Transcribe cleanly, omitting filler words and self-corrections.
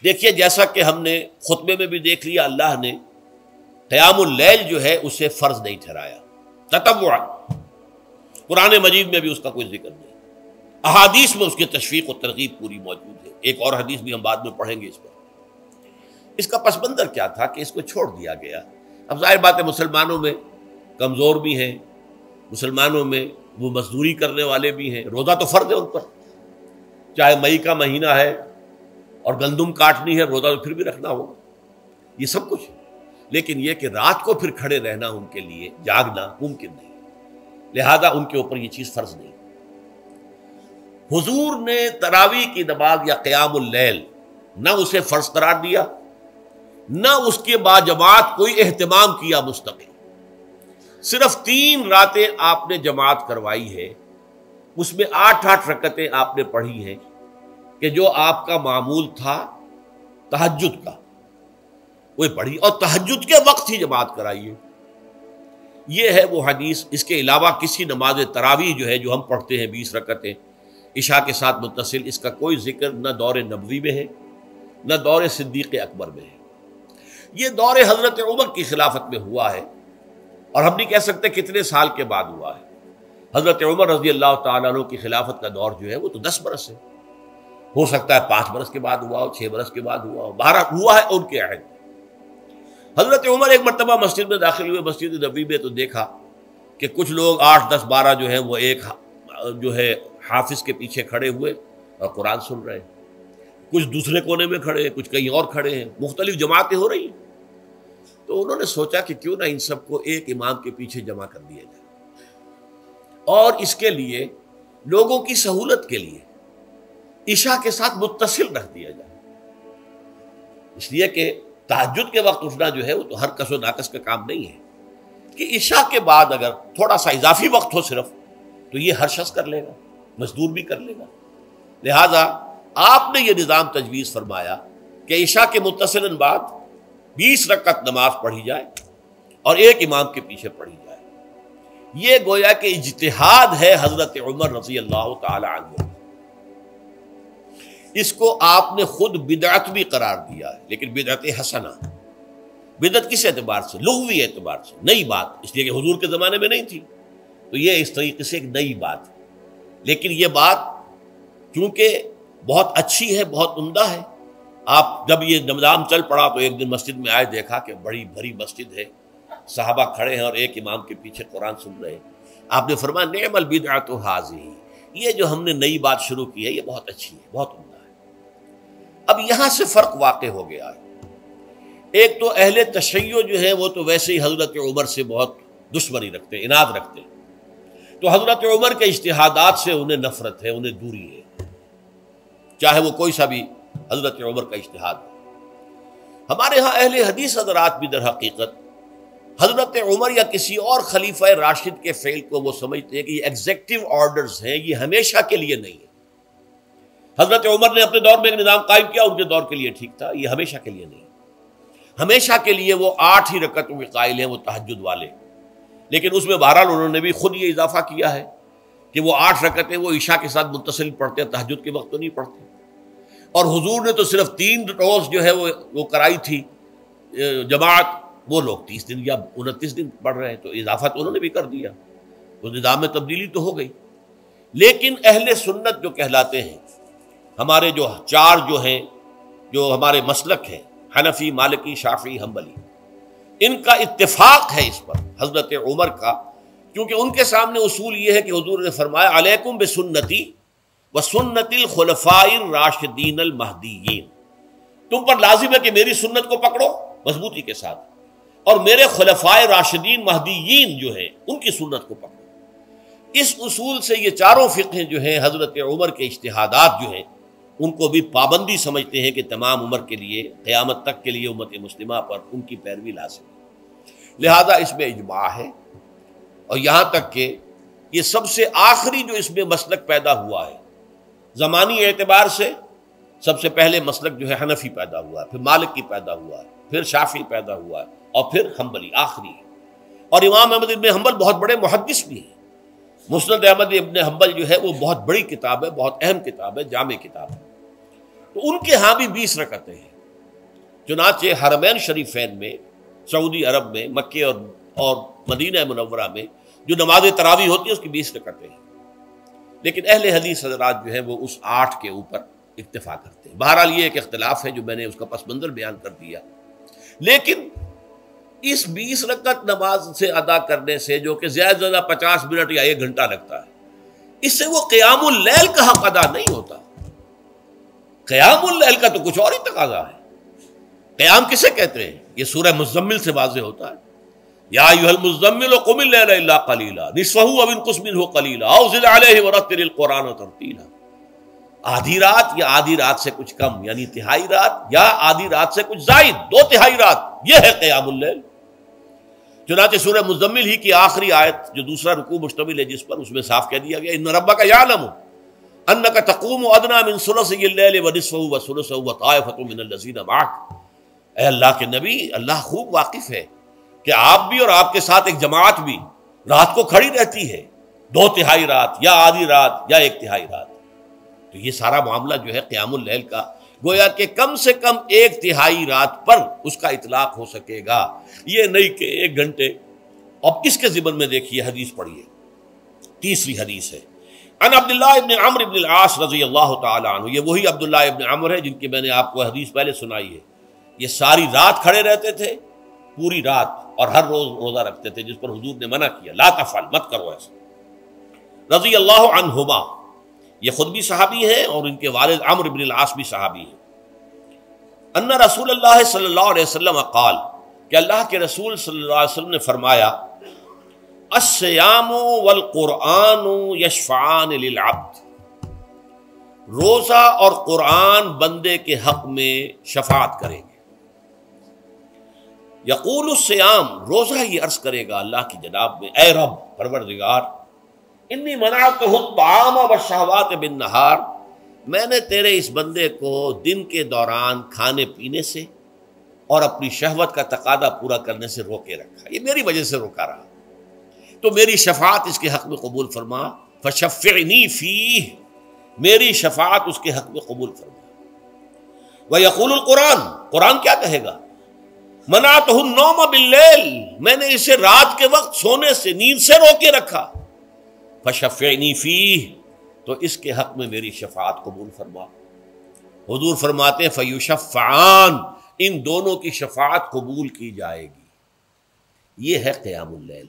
دیکھیے جیسا کہ ہم نے خطبے میں بھی دیکھ لیا، اللہ نے قیام اللیل جو ہے اسے فرض نہیں ٹھہرایا تطوعا، قرآن مجید میں بھی اس کا کوئی ذکر نہیں، احادیث میں اس کی تشویق و ترغیب پوری موجود ہے، ایک اور حدیث بھی ہم بعد میں پڑھیں گے اس پر۔ اس کا پس منظر کیا تھا کہ اس کو چھوڑ دیا گیا۔ اب ظاہر بات ہے مسلمانوں میں کمزور بھی ہیں، مسلمانوں میں وہ مزدوری کرنے والے بھی ہیں، روزہ تو فرض ہے ان پر، چاہے مئی کا مہینہ ہے اور گندم کاٹنی ہے، روزہ تو پھر بھی رکھنا ہوگا، یہ سب کچھ ہے، لیکن یہ کہ رات کو پھر کھڑے رہنا ان کے لیے، جاگنا ممکن نہیں، لہذا ان کے اوپر یہ چیز فرض نہیں۔ حضور نے تراویح کی نماز یا قیام اللیل نہ اسے فرض قرار دیا، نہ اس کے بعد جماعت کوئی اہتمام کیا مستقل، صرف 3 راتیں آپ نے جماعت کروائی ہے، اس میں 8 رکعتیں آپ نے پڑھی ہیں کہ جو آپ کا معمول تھا تہجد کا وہ پڑھی، اور تہجد کے وقت ہی جماعت کرائی ہے۔ یہ ہے وہ حدیث، اس کے علاوہ کسی نماز تراویح جو ہے جو ہم پڑھتے ہیں 20 رکعتیں عشاء کے ساتھ متصل، اس کا کوئی ذکر نہ دور نبوی میں ہے نہ دور صدیق اکبر میں ہے۔ یہ دور حضرت عمر کی خلافت میں ہوا ہے، اور ہم نہیں کہہ سکتے کتنے سال کے بعد ہوا ہے۔ حضرت عمر رضی اللہ تعالیٰ عنہ کی خلافت کا دور جو ہے وہ تو 10 برس ہے، ہو سکتا ہے 5 برس کے بعد ہوا ہو، 6 برس کے بعد ہوا ہو، 12 ہوا ہے ان کے عہد۔ حضرت عمر ایک مرتبہ مسجد میں داخل ہوئے، مسجد نبوی میں، تو دیکھا کہ کچھ لوگ 8 10 12 جو ہیں وہ ایک جو ہے حافظ کے پیچھے کھڑے ہوئے اور قرآن سن رہے ہیں، کچھ دوسرے کونے میں کھڑے ہیں، کچھ کہیں اور کھڑے ہیں، مختلف جماعتیں ہو رہی ہیں۔ تو انہوں نے سوچا کہ کیوں نہ ان سب کو ایک امام کے پیچھے جمع کر دیا جائے، اور اس کے لیے لوگوں کی سہولت کے لیے عشاء کے ساتھ متصل رکھ دیا جائے، اس لیے کہ تہجد کے وقت اٹھنا جو ہے وہ تو ہر کس و ناقص کا کام نہیں ہے، کہ عشاء کے بعد اگر تھوڑا سا اضافی وقت ہو صرف تو یہ ہر شخص کر لے گا، مزدور بھی کر لے گا۔ لہذا آپ نے یہ نظام تجویز فرمایا کہ عشاء کے متصلاً بعد 20 رکعت نماز پڑھی جائے اور ایک امام کے پیچھے پڑھی جائے۔ یہ گویا کہ اجتہاد ہے حضرت عمر رضی اللہ تعالی عنہ، اس کو آپ نے خود بدعت بھی قرار دیا ہے، لیکن بدعت حسنہ۔ بدعت کس اعتبار سے؟ لغوی اعتبار سے، نئی بات، اس لیے کہ حضور کے زمانے میں نہیں تھی، تو یہ اس طریقے سے ایک نئی بات ہے، لیکن یہ بات چونکہ بہت اچھی ہے، بہت عمدہ ہے۔ آپ جب یہ نظام چل پڑا تو ایک دن مسجد میں آئے، دیکھا کہ بڑی بھری مسجد ہے، صحابہ کھڑے ہیں اور ایک امام کے پیچھے قرآن سن رہے ہیں۔ آپ نے فرمایا نعم البدعۃ ھذہ، یہ جو ہم نے نئی بات شروع کی ہے یہ بہت اچھی ہے، بہت عمدہ ہے۔ اب یہاں سے فرق واقع ہو گیا ہے۔ ایک تو اہل تشیع جو ہے وہ تو ویسے ہی حضرت عمر سے بہت دشمنی رکھتے ہیں، عناد رکھتے ہیں، تو حضرت عمر کے اجتہادات سے انہیں نفرت ہے، انہیں دوری ہے، چاہے وہ کوئی سا بھی حضرت عمر کا اجتہاد ہو۔ ہمارے ہاں اہل حدیث حضرات بھی در حقیقت حضرت عمر یا کسی اور خلیفہ راشد کے فعل کو وہ سمجھتے ہیں کہ یہ ایگزیکٹو آرڈرز ہیں، یہ ہمیشہ کے لیے نہیں ہے۔ حضرت عمر نے اپنے دور میں ایک نظام قائم کیا، ان کے دور کے لیے ٹھیک تھا، یہ ہمیشہ کے لیے نہیں۔ ہمیشہ کے لیے وہ 8 ہی رکعتوں کے قائل ہیں، وہ تہجد والے، لیکن اس میں بہرحال انہوں نے بھی خود یہ اضافہ کیا ہے کہ وہ 8 رکعتیں وہ عشاء کے ساتھ متصل پڑھتے ہیں، تہجد کے وقت تو نہیں پڑھتے۔ اور حضور نے تو صرف 3 روز جو ہے وہ کرائی تھی جماعت، وہ لوگ 30 دن یا 29 دن پڑھ رہے ہیں، تو اضافہ تو انہوں نے بھی کر دیا، اس نظام میں تبدیلی تو ہو گئی۔ لیکن اہل سنت جو کہلاتے ہیں، ہمارے جو 4 جو ہیں، جو ہمارے مسلک ہیں، حنفی، مالکی، شافعی، حنبلی، ان کا اتفاق ہے اس پر حضرت عمر کا، کیونکہ ان کے سامنے اصول یہ ہے کہ حضور نے فرمایا علیکم بسنتی وسنت الخلفاء الراشدین المہدیین، تم پر لازم ہے کہ میری سنت کو پکڑو مضبوطی کے ساتھ، اور میرے خلفاء راشدین مہدیین جو ہیں ان کی سنت کو پکڑو۔ اس اصول سے یہ چاروں فقہیں جو ہیں حضرت عمر کے اجتہادات جو ہیں ان کو بھی پابندی سمجھتے ہیں کہ تمام عمر کے لیے، قیامت تک کے لیے امت مسلمہ پر ان کی پیروی لازم ہے، لہذا اس میں اجماع ہے۔ اور یہاں تک کہ یہ سب سے آخری جو اس میں مسلک پیدا ہوا ہے زمانی اعتبار سے، سب سے پہلے مسلک جو ہے حنفی پیدا ہوا ہے، پھر مالکی پیدا ہوا ہے، پھر شافعی پیدا ہوا ہے، اور پھر حنبلی آخری ہے۔ اور امام احمد ابن حنبل بہت بڑے محدث بھی ہیں، مسند احمد ابن حنبل جو ہے وہ بہت بڑی کتاب ہے، بہت اہم کتاب ہے، جامع کتاب ہے۔ تو ان کے ہاں بھی 20 رکعتیں ہیں. چنانچہ حرمین شریفین میں، سعودی عرب میں، مکے اور مدینہ منورہ میں جو نماز تراویح ہوتی ہے اس کی 20 رکعتیں ہیں. لیکن اہل حدیث حضرات جو ہیں وہ اس 8 کے اوپر اکتفا کرتے ہیں. بہرحال یہ ایک اختلاف ہے جو میں نے اس کا پس منظر بیان کر دیا. لیکن اس 20 رکعت نماز سے ادا کرنے سے، جو کہ زیادہ سے زیادہ 50 منٹ یا 1 گھنٹہ لگتا ہے، اس سے وہ قیام اللیل کا حق ادا نہیں ہوتا. قیام اللیل کا تو کچھ اور ہی تقاضا ہے. قیام کسے کہتے ہیں؟ یہ سورہ مزمل سے واضح ہوتا ہے. یا ایھا المزمل قم اللیل الا قلیلا نصفہ او انقص منہ قلیلا او زد علیہ ورتل القرآن ترتیلا. آدھی رات یا آدھی رات سے کچھ کم، یعنی تہائی رات، یا آدھی رات سے کچھ زائد، 2/3 رات، یہ ہے قیام اللیل. چنانچہ سورہ مزمل ہی کی آخری آیت جو دوسرا رکوع مشتمل ہے جس پر، اس میں صاف کہہ دیا گیا ان ربک یعلم انک تقوم ادنی من ثلثی اللیل ونصفہ وثلثہ وطائفۃ من الذین معک. اے اللہ کے نبی، اللہ خوب واقف ہے کہ آپ بھی اور آپ کے ساتھ ایک جماعت بھی رات کو کھڑی رہتی ہے، 2/3 رات یا آدھی رات یا 1/3 رات. تو یہ سارا معاملہ جو ہے قیام اللیل کا، گویا کہ کم سے کم 1/3 رات پر اس کا اطلاق ہو سکے گا، یہ نہیں کہ 1 گھنٹے. اب اس کے ضمن میں دیکھیے حدیث پڑھیے. تیسری حدیث ہے ان عبداللہ ابن عمرو ابن العاص رضی اللہ تعالی عنہ. یہ وہی عبداللہ ابن عمرو ہے جن کی میں نے آپ کو حدیث پہلے سنائی ہے. یہ ساری رات کھڑے رہتے تھے، پوری رات، اور ہر روز روزہ رکھتے تھے، جس پر حضور نے منع کیا، لا تفعل، مت کرو ایسا. رضی اللہ عنہما، یہ خود بھی صحابی ہیں اور ان کے والد عمرو بن العاص بھی صحابی ہیں. ان رسول اللہ صلی اللہ علیہ وسلم قال، کہ اللہ کے رسول صلی اللہ علیہ وسلم نے فرمایا الصیام والقرآن یشفعان للعبد. روزہ اور قرآن بندے کے حق میں شفاعت کریں گے. یقول الصیام، روزہ یہ عرض کرے گا اللہ کی جناب میں، اے رب پروردگار، انی منعتہ الطعام والشہوات بالنہار، میں نے تیرے اس بندے کو دن کے دوران کھانے پینے سے اور اپنی شہوت کا تقاضا پورا کرنے سے روکے رکھا. یہ میری وجہ سے روکا رہا، تو میری شفاعت اس کے حق میں قبول فرما. فشفعنی فیہ، میری شفاعت اس کے حق میں قبول فرما. ویقول القرآن، قرآن کیا کہے گا؟ منعتہ النوم باللیل، میں نے اسے رات کے وقت سونے سے، نیند سے روکے رکھا. فشفعنی فیہ، تو اس کے حق میں میری شفاعت قبول فرما. حضور فرماتے فیشفعان، ان دونوں کی شفاعت قبول کی جائے گی. یہ ہے قیام اللیل.